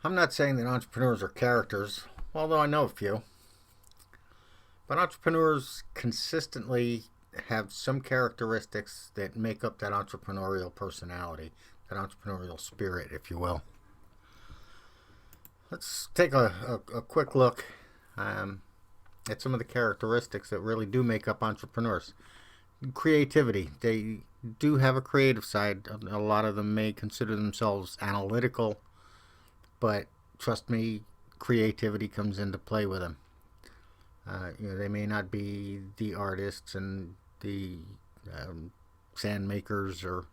I'm not saying that entrepreneurs are characters, although I know a few. But entrepreneurs consistently have some characteristics that make up that entrepreneurial personality, that entrepreneurial spirit, if you will. Let's take a quick look um, at some of the characteristics that really do make up entrepreneurs. Creativity. They do have a creative side. A lot of them may consider themselves analytical, but trust me, creativity comes into play with them. They may not be the artists and the um, sand makers or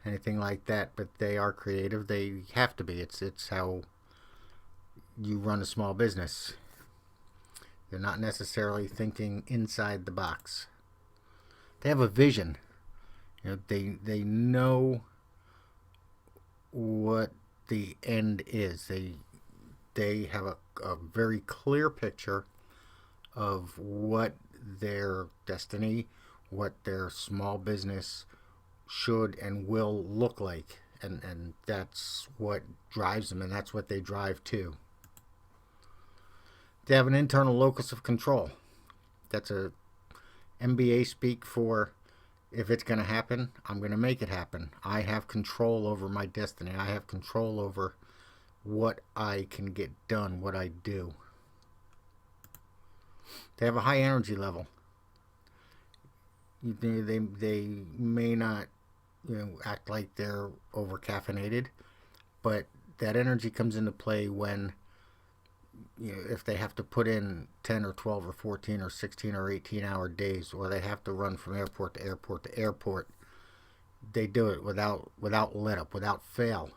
anything like that, but they are creative. They have to be. It's how you run a small business. You're not necessarily thinking inside the box. They have a vision. They know what the end is. They have a very clear picture of what their destiny, what their small business should and will look like. And that's what drives them, and that's what they drive to. They have an internal locus of control. That's a MBA speak for if it's going to happen, I'm going to make it happen. I have control over my destiny. I have control over what I can get done, what I do. They have a high energy level. They may not act like they're over caffeinated, but that energy comes into play when if they have to put in 10 or 12 or 14 or 16 or 18-hour days, or they have to run from airport to airport to airport, they do it without let up, without fail.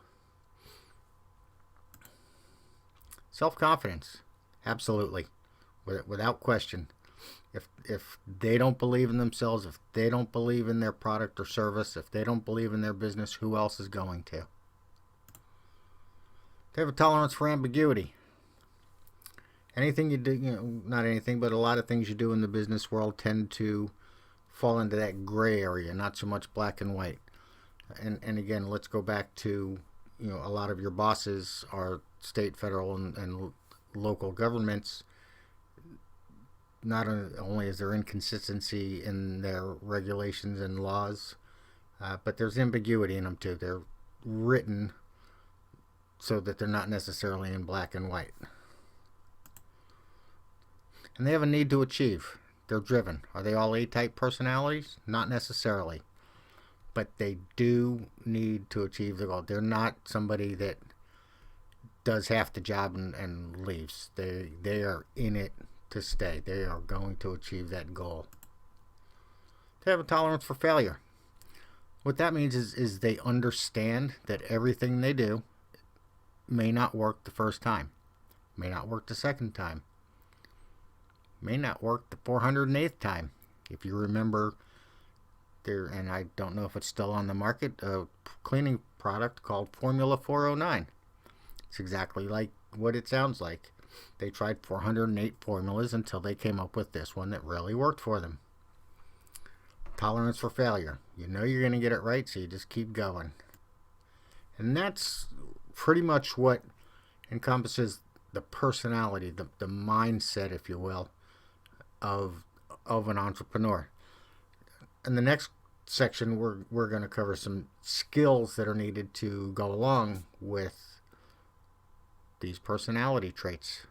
Self-confidence, absolutely, without question. If they don't believe in themselves, if they don't believe in their product or service, if they don't believe in their business, who else is going to? They have a tolerance for ambiguity. Anything you do, not anything, but a lot of things you do in the business world tend to fall into that gray area, not so much black and white. And again, let's go back to, a lot of your bosses are state, federal, and local governments. Not only is there inconsistency in their regulations and laws, but there's ambiguity in them too. They're written so that they're not necessarily in black and white. And they have a need to achieve. They're driven. Are they all A-type personalities? Not necessarily. But they do need to achieve the goal. They're not somebody that does half the job and leaves. They are in it to stay. They are going to achieve that goal. They have a tolerance for failure. What that means is they understand that everything they do may not work the first time, may not work the second time, may not work the 408th time. If you remember there, and I don't know if it's still on the market, a cleaning product called Formula 409. It's exactly like what it sounds like. They tried 408 formulas until they came up with this one that really worked for them. Tolerance for failure. You know you're going to get it right, so you just keep going. And that's pretty much what encompasses the personality, the mindset, if you will, of an entrepreneur. In the next section, we're going to cover some skills that are needed to go along with these personality traits.